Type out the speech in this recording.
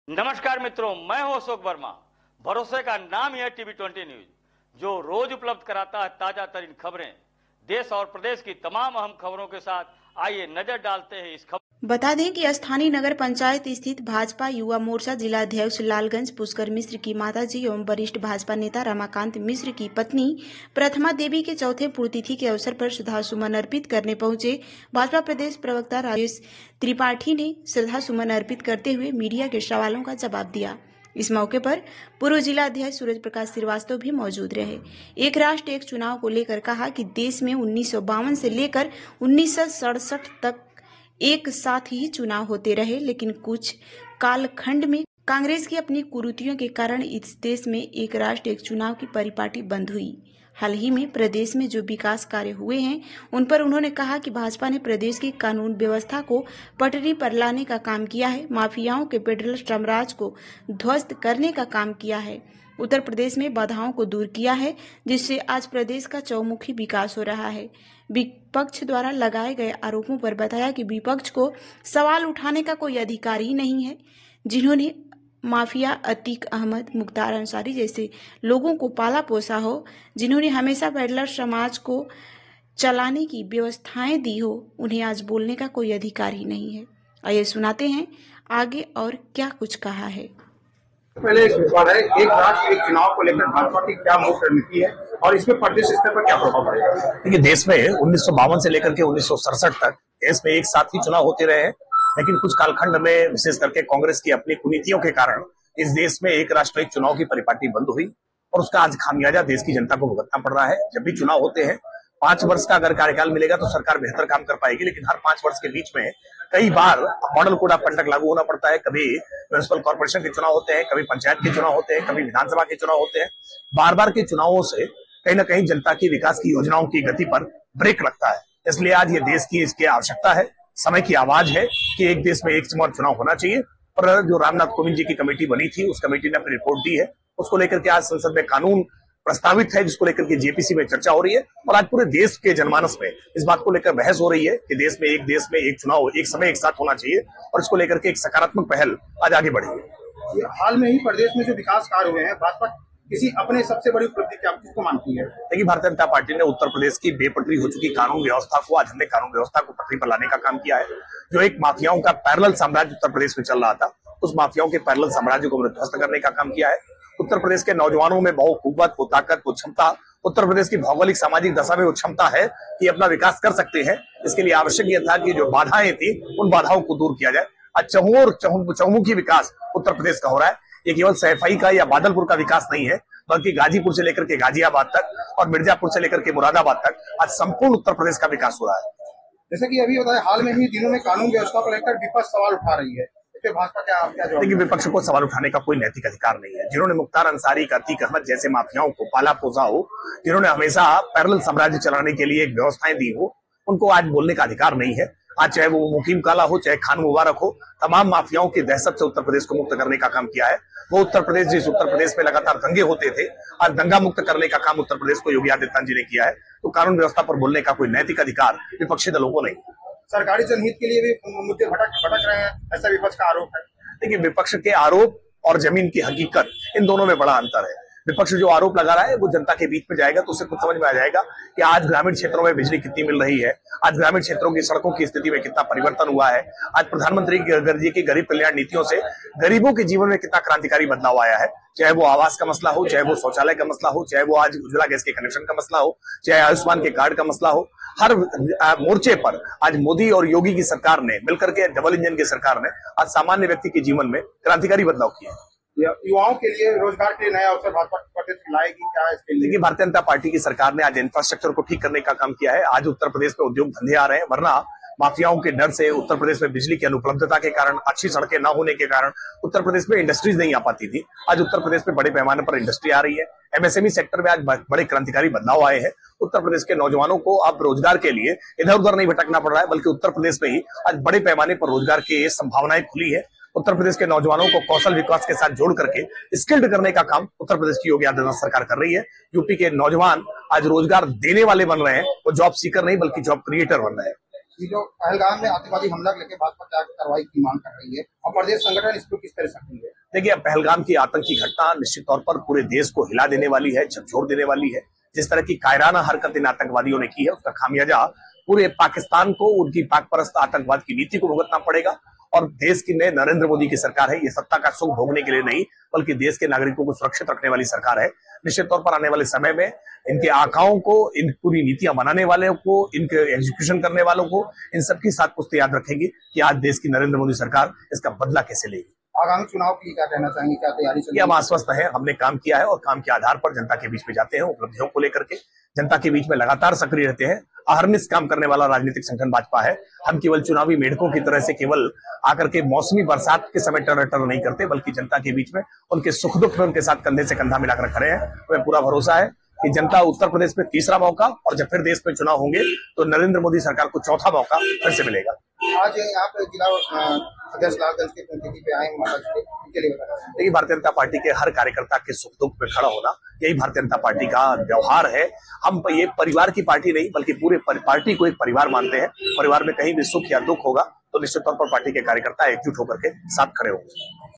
नमस्कार मित्रों, मैं हूं अशोक वर्मा। भरोसे का नाम है टीवी 20 न्यूज, जो रोज उपलब्ध कराता है ताजा तरीन खबरें। देश और प्रदेश की तमाम अहम खबरों के साथ आइए नजर डालते हैं इस खबर। बता दें कि स्थानीय नगर पंचायत स्थित भाजपा युवा मोर्चा जिला अध्यक्ष लालगंज पुष्कर मिश्र की माताजी एवं वरिष्ठ भाजपा नेता रमाकांत मिश्र की पत्नी प्रथमा देवी के चौथे पुण्यतिथि के अवसर पर श्रद्धा सुमन अर्पित करने पहुंचे भाजपा प्रदेश प्रवक्ता राजेश त्रिपाठी ने श्रद्धा सुमन अर्पित करते हुए मीडिया के सवालों का जवाब दिया। इस मौके पर पूर्व जिला अध्यक्ष सूरज प्रकाश श्रीवास्तव भी मौजूद रहे। एक राष्ट्र एक चुनाव को लेकर कहा कि देश में 1952 से लेकर 1967 तक एक साथ ही चुनाव होते रहे, लेकिन कुछ कालखंड में कांग्रेस की अपनी कुरीतियों के कारण इस देश में एक राष्ट्र एक चुनाव की परिपाटी बंद हुई। हाल ही में प्रदेश में जो विकास कार्य हुए हैं उन पर उन्होंने कहा कि भाजपा ने प्रदेश की कानून व्यवस्था को पटरी पर लाने का काम किया है, माफियाओं के फेडरल साम्राज्य को ध्वस्त करने का काम किया है, उत्तर प्रदेश में बाधाओं को दूर किया है, जिससे आज प्रदेश का चौमुखी विकास हो रहा है। विपक्ष द्वारा लगाए गए आरोपों पर बताया कि विपक्ष को सवाल उठाने का कोई अधिकार ही नहीं है। जिन्होंने माफिया अतीक अहमद, मुख्तार अंसारी जैसे लोगों को पाला पोसा हो, जिन्होंने हमेशा फेडरल समाज को चलाने की व्यवस्थाएं दी हो, उन्हें आज बोलने का कोई अधिकार ही नहीं है। आइए सुनाते हैं आगे और क्या कुछ कहा है। पहले एक सवाल है, एक राष्ट्र एक चुनाव को लेकर भाजपा की क्या मूल रणनीति है और इसमें प्रदेश स्तर पर क्या प्रभाव पड़ेगा? देखिए, देश में 1952 से लेकर के 1967 तक देश में एक साथ ही चुनाव होते रहे हैं, लेकिन कुछ कालखंड में विशेष करके कांग्रेस की अपनी कुनीतियों के कारण इस देश में एक राष्ट्र एक चुनाव की परिपाटी बंद हुई और उसका आज खामियाजा देश की जनता को भुगतना पड़ रहा है। जब भी चुनाव होते हैं 5 वर्ष का अगर कार्यकाल मिलेगा तो सरकार बेहतर काम कर पाएगी, लेकिन हर 5 वर्ष के बीच में कई बार मॉडल कोड ऑफ कंडक्ट लागू होना पड़ता है। कभी म्युनिसिपल कॉर्पोरेशन के चुनाव होते हैं, कभी पंचायत के चुनाव होते हैं, कभी विधानसभा के चुनाव होते हैं। बार बार के चुनावों से कहीं ना कहीं जनता की विकास की योजनाओं की गति पर ब्रेक लगता है। इसलिए आज ये देश की इसकी आवश्यकता है, समय की आवाज है कि एक देश में एक चुनाव होना चाहिए। और जो रामनाथ कोविंद जी की कमेटी बनी थी, उस कमेटी ने अपनी रिपोर्ट दी है, उसको लेकर के आज संसद में कानून प्रस्तावित है, जिसको लेकर के जेपीसी में चर्चा हो रही है और आज पूरे देश के जनमानस में इस बात को लेकर बहस हो रही है कि देश में एक चुनाव एक समय एक साथ होना चाहिए और इसको लेकर के एक सकारात्मक पहल आज आगे बढ़ी है। हाल में ही प्रदेश में जो विकास कार्य हुए हैं, भाजपा किसी अपने सबसे बड़ी उपलब्धि क्या किसको मानती है? देखिए, भारतीय जनता पार्टी ने उत्तर प्रदेश की बेपटरी हो चुकी कानून व्यवस्था को आज हमने कानून व्यवस्था को पटरी पर लाने का काम किया है। जो एक माफियाओं का पैरेलल साम्राज्य उत्तर प्रदेश में चल रहा था, उस माफियाओं के पैरेलल साम्राज्य को ध्वस्त करने का काम किया है। उत्तर प्रदेश के नौजवानों में बहुत कुव्वत, वो ताकत, वो क्षमता, उत्तर प्रदेश की भौगोलिक सामाजिक दशा में वो क्षमता है कि अपना विकास कर सकते हैं। इसके लिए आवश्यक यह था कि जो बाधाएं थी उन बाधाओं को दूर किया जाए। आज चहुमुखी विकास उत्तर प्रदेश का हो रहा है। ये केवल सैफई का या बादलपुर का विकास नहीं है, बल्कि गाजीपुर से लेकर के गाजियाबाद तक और मिर्जापुर से लेकर के मुरादाबाद तक आज संपूर्ण उत्तर प्रदेश का विकास हो रहा है। जैसे कि अभी बताया, हाल में ही दिनों में कानून व्यवस्था को लेकर विपक्ष सवाल उठा रही है, भाजपा क्या जवाब? देखिए, विपक्ष को सवाल उठाने का कोई नैतिक अधिकार नहीं है। जिन्होंने मुख्तार अंसारी, अतीक अहमद जैसे माफियाओं को पाला पोसा हो, जिन्होंने हमेशा पैरेलल साम्राज्य चलाने के लिए एक व्यवस्थाएं दी हो, उनको आज बोलने का अधिकार नहीं है। आज चाहे वो मुकीम काला हो, चाहे खान मुबारक हो, तमाम माफियाओं की दहशत से उत्तर प्रदेश को मुक्त करने का काम किया है। वो उत्तर प्रदेश, जिस उत्तर प्रदेश में लगातार दंगे होते थे, आज दंगा मुक्त करने का काम उत्तर प्रदेश को योगी आदित्यनाथ जी ने किया है। तो कानून व्यवस्था पर बोलने का कोई नैतिक अधिकार विपक्षी दलों को नहीं। सरकारी जनहित के लिए भी मुद्दे भटक रहे हैं, ऐसा विपक्ष का आरोप है। देखिए, विपक्ष के आरोप और जमीन की हकीकत, इन दोनों में बड़ा अंतर है। विपक्ष जो आरोप लगा रहा है वो जनता के बीच में जाएगा तो उसे खुद समझ में आ जाएगा कि आज ग्रामीण क्षेत्रों में बिजली कितनी मिल रही है, आज ग्रामीण क्षेत्रों की सड़कों की स्थिति में कितना परिवर्तन हुआ है, आज प्रधानमंत्री जी की गरीब कल्याण नीतियों से गरीबों के जीवन में कितना क्रांतिकारी बदलाव आया है। चाहे वो आवास का मसला हो, चाहे वो शौचालय का मसला हो, चाहे वो आज उज्ज्वला गैस के कनेक्शन का मसला हो, चाहे आयुष्मान के कार्ड का मसला हो, हर मोर्चे पर आज मोदी और योगी की सरकार ने मिलकर के, डबल इंजन की सरकार ने आज सामान्य व्यक्ति के जीवन में क्रांतिकारी बदलाव किए। युवाओं के लिए रोजगार के नया अवसर भाजपा लाएगी क्या? इसके लिए भारतीय जनता पार्टी की सरकार ने आज इंफ्रास्ट्रक्चर को ठीक करने का काम किया है। आज उत्तर प्रदेश में उद्योग धंधे आ रहे हैं, वरना माफियाओं के डर से उत्तर प्रदेश में बिजली की अनुपलब्धता के कारण, अच्छी सड़कें न होने के कारण उत्तर प्रदेश में इंडस्ट्रीज नहीं आ पाती थी। आज उत्तर प्रदेश में बड़े पैमाने पर इंडस्ट्री आ रही है। एमएसएमई सेक्टर में आज बड़े क्रांतिकारी बदलाव आए हैं। उत्तर प्रदेश के नौजवानों को अब रोजगार के लिए इधर उधर नहीं भटकना पड़ रहा है, बल्कि उत्तर प्रदेश में ही आज बड़े पैमाने पर रोजगार की संभावनाएं खुली है। उत्तर प्रदेश के नौजवानों को कौशल विकास के साथ जोड़ करके स्किल्ड करने का काम उत्तर प्रदेश की योगी आदित्यनाथ सरकार कर रही है। यूपी के नौजवान आज रोजगार देने वाले बन रहे हैं, वो जॉब सीकर नहीं बल्कि जॉब क्रिएटर बन रहे हैं। जो पहलगाम में आतंकवादी हमला लेके भाजपा क्या कार्रवाई की मांग कर रही है और प्रदेश संगठन इस पर किस तरह से सक्रिय है? देखिए, अब पहलगाम की आतंकी घटना निश्चित तौर पर पूरे देश को हिला देने वाली है, झकझोर देने वाली है। जिस तरह की कायराना हरकत इन आतंकवादियों ने की है, उसका खामियाजा पूरे पाकिस्तान को उनकी पाक परस्त आतंकवाद की नीति को भुगतना पड़ेगा। और देश की में नरेंद्र मोदी की सरकार है, ये सत्ता का सुख भोगने के लिए नहीं, बल्कि देश के नागरिकों को सुरक्षित रखने वाली सरकार है। निश्चित तौर पर आने वाले समय में इनके आकाओं को, इन पूरी नीतियां बनाने वाले को, इनके एग्जीक्यूशन करने वालों को, इन सबकी साथ पुश्त याद रखेंगे कि आज देश की नरेंद्र मोदी सरकार इसका बदला कैसे लेगी। आगामी चुनाव की क्या कहना चाहेंगे, क्या तैयारी चल रही है? हम आश्वस्त हैं, हमने काम किया है और काम के आधार पर जनता के बीच में जाते हैं, उपलब्धियों को लेकर के जनता के बीच में लगातार सक्रिय रहते हैं। अहर्निश काम करने वाला राजनीतिक संगठन भाजपा है। हम केवल चुनावी मेढकों की तरह से केवल आकर के मौसमी बरसात के समय टर्न नहीं करते, बल्कि जनता के बीच में उनके सुख दुख में उनके साथ कंधे से कंधा मिलाकर खड़े हैं। हमें पूरा भरोसा है कि जनता उत्तर प्रदेश में तीसरा मौका, और जब फिर देश में चुनाव होंगे तो नरेंद्र मोदी सरकार को चौथा मौका फिर से मिलेगा। आज यहाँ पे जिला अध्यक्ष लालगंज के पुण्यतिथि पे आए माता जी के लिए बताया। देखिए, भारतीय जनता पार्टी के हर कार्यकर्ता के सुख दुख में खड़ा होना, यही भारतीय जनता पार्टी का व्यवहार है। हम ये परिवार की पार्टी नहीं, बल्कि पूरे पार्टी को एक परिवार मानते हैं। परिवार में कहीं भी सुख या दुख होगा तो निश्चित तौर पर पार्टी के कार्यकर्ता एकजुट होकर के साथ खड़े होंगे।